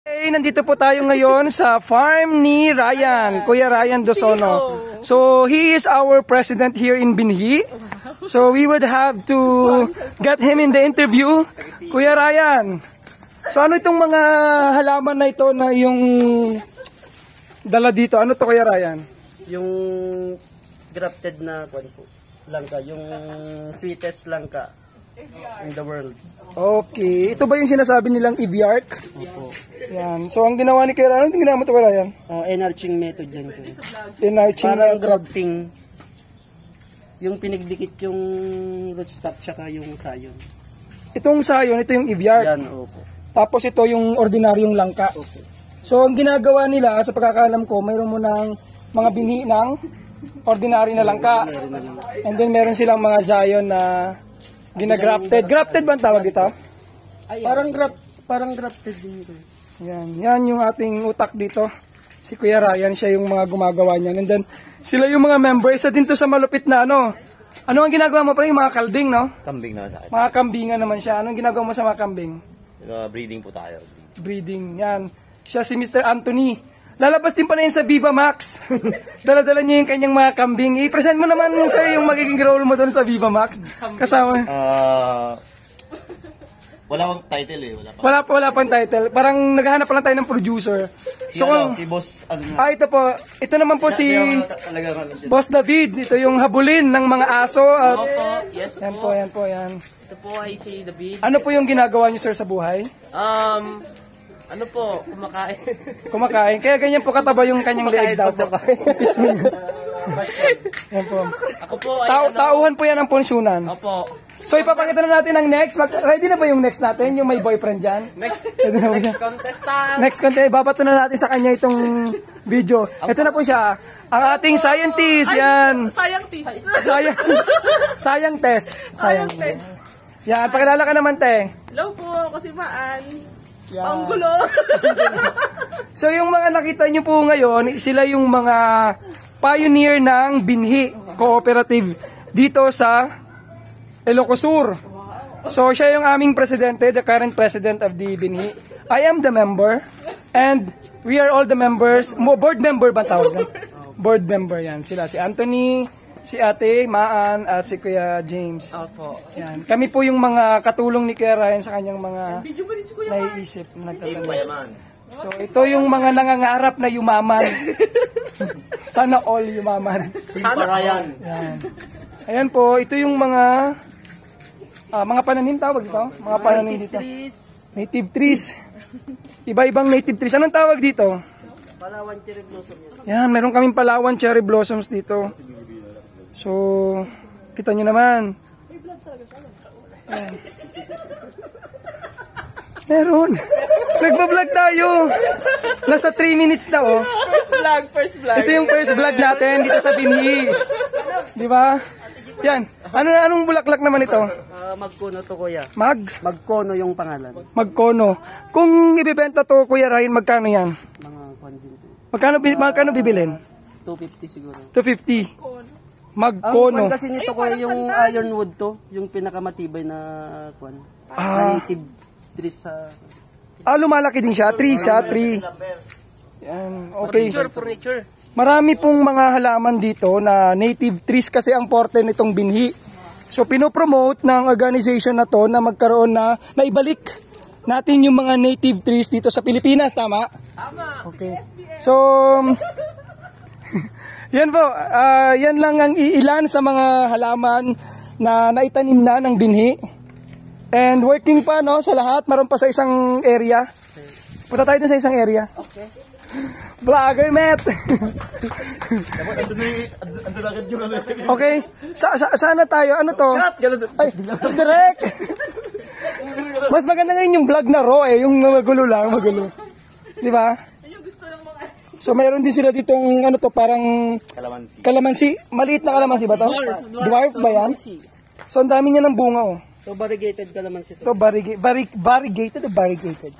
Okay, nandito po tayo ngayon sa farm ni Ryan, Kuya Ryan Dosono. So, he is our president here in Binhi. So, we would have to get him in the interview. Kuya Ryan, so ano itong mga halaman na ito na yung dala dito? Ano to, Kuya Ryan? Yung grafted na langka, yung sweetest langka in the world. Okay, ito ba yung sinasabi nilang Eviarc? Opo. Yan. So, ang ginawa ni Kuya Ryan, anong ginawa mo to, Kuya Ryan? Enarching method yan ko. Enarching Parang method. grafting. Yung pinigdikit yung rootstock tsaka yung sayon. Itong sayon, ito yung Eviarc. Yan, opo. Tapos ito yung ordinaryong langka. Okay. So, ang ginagawa nila, sa pagkakaalam ko, mayroon mo ng mga binhi ng ordinary na langka. And then, meron silang mga zayon na ginagrafted. Grafted ba ang tawag ito? Parang grafted din ito. Yan yung ating utak dito. Si Kuya Ryan, siya yung mga gumagawa niyan. And then, sila yung mga members. Isa din to sa malupit na ano. Ano ang ginagawa mo pa rin? Yung mga kalding, no? Kambing na sa akin. Mga kambingan naman siya. Anong ginagawa mo sa mga kambing? Breeding po tayo. Breeding, yan. Siya si Mr. Anthony. Lalabas din pala yun sa Viva Max. Dala-dala niya yung kanyang mga kambing. I-present mo naman, sir, yung magiging role mo doon sa Viva Max. Kasama. Wala akong title eh. Wala pang title. Parang naghahanap pa lang tayo ng producer. So, Si boss, ito po. Ito naman po si Boss David. Ito yung habulin ng mga aso. At, Yes yan po. po. Ito po ay si David. Ano po yung ginagawa niyo, sir, sa buhay? Ano po, kumakain. Kumakain. Kaya ganyan po kataba yung kanyang leeg daw po. Yan po. Ako po ay Tauhan po yan ang pensyonan. Opo. So ipapakita na natin ang next. Ready na ba yung next natin? Yung may boyfriend dyan? Next Next contestant. Next contest. Babato na natin sa kanya itong video. Ito na po siya. Ang ating scientist. Yan. Sayang tis. Sayang test. Yan. Pakilala ka naman, te. Hello po, ako si Maan. Yan. Ang gulo. So yung mga nakita nyo po ngayon, sila yung mga pioneer ng Binhi Cooperative dito sa Ilocos Sur. So siya yung aming presidente, the current president of the Binhi. I am the member and we are all the members. Board member ba tawag? Board member yan. Sila si Anthony, si Ate Maan at si Kuya James. Opo. Yan. Kami po yung mga katulong ni Kuya Ryan sa kanyang mga naiisip na nagtatanong. So ito yung mga nangangarap na yumaman. Sana all yumaman. Ryan. Yan. Ayan po, ito yung mga pananim tawag ito? Mga pananim dito. Native trees. Iba-ibang native trees. Anong tawag dito? Palawan cherry blossom yan. Yan, meron kaming Palawan cherry blossoms dito. So, kita nyo naman. Ayan. Meron. Nagpa-vlog tayo. Nasa 3 minutes na, oh. First vlog. Ito yung first vlog natin dito sa Binhi. Di ba? Yan. Anong bulaklak naman ito? Magkono to, kuya. Magkono yung pangalan. Magkono. Kung ibibenta to, Kuya Ryan, magkano yan? Mga kwanjin to. Magkano bibilin? 250 siguro. 250. Ang Magkono. kwan kasi nito, kuya, yung ironwood to. Yung pinakamatibay na kwan. Native trees sa... Lumalaki din siya. Tree siya. Yan. Okay. Furniture. Marami pong mga halaman dito na native trees kasi ang porte nitong Binhi. So pinopromote ng organization na to na magkaroon na ibalik natin yung mga native trees dito sa Pilipinas, tama? Tama. Okay. So yan po, yan lang ang ilan sa mga halaman na naitanim na ng Binhi. And working pa, no, sa lahat, meron pa sa isang area. Punta tayo din sa isang area. Okay. Vlogger, Matt! Okay, sana tayo, ano to? Ay, direct! Mas maganda ngayon yung vlog na raw eh, yung magulo lang, magulo. Di ba? So mayroon din sila ditong, ano to, parang kalamansi. Maliit na kalamansi ba to? Dwarf ba yan? So ang dami niya ng bunga, oh. So variegated kalamansi to. Ito, variegated o variegated?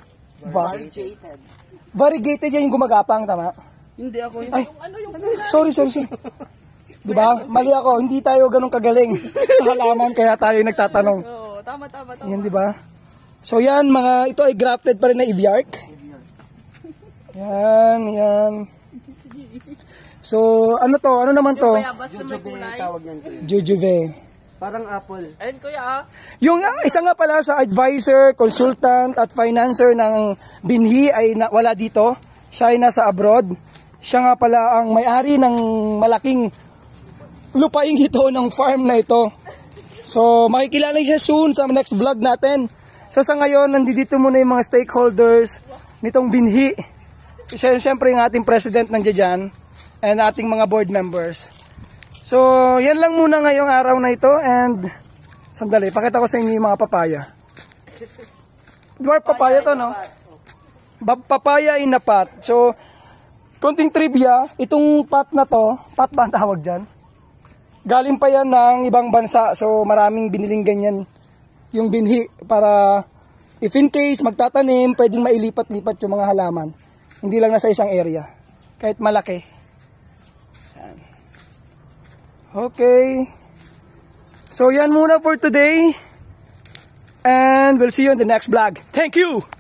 Variegated yan yung gumagapang, tama? Hindi ako yung... Ay, sorry. Di ba? Mali ako, hindi tayo ganun kagaling sa halaman kaya tayo nagtatanong. Oo, tama. Yan, di ba? So yan, ito ay grafted pa rin na Eviarc. Yan. So, ano to? Ano naman to? Kuya, basta may Jujube kulay. tawag yan, kuya. Jujube. Parang apple. Ayun kuya Yung isa nga pala sa advisor, consultant at financer ng binhi ay wala dito. Siya ay nasa abroad. Siya nga pala ang may-ari ng malaking lupaing ito ng farm na ito. So makikilala siya soon sa next vlog natin. So sa ngayon, nandito muna yung mga stakeholders nitong binhi. Siya siyempre yung ating president nandiyan dyan and ating mga board members. So, yan lang muna ngayong araw na ito and sandali, pakita ko sa inyo yung mga papaya. Dwarf papaya to, no? Papaya in a pot. So, konting trivia, itong pot na to, pot ba ang tawag dyan? Galing pa yan ng ibang bansa. So, maraming biniling ganyan yung binhi para if in case magtatanim, pwedeng mailipat-lipat yung mga halaman. Hindi lang nasa isang area. Kahit malaki. Okay. So yan muna for today. And we'll see you in the next vlog. Thank you!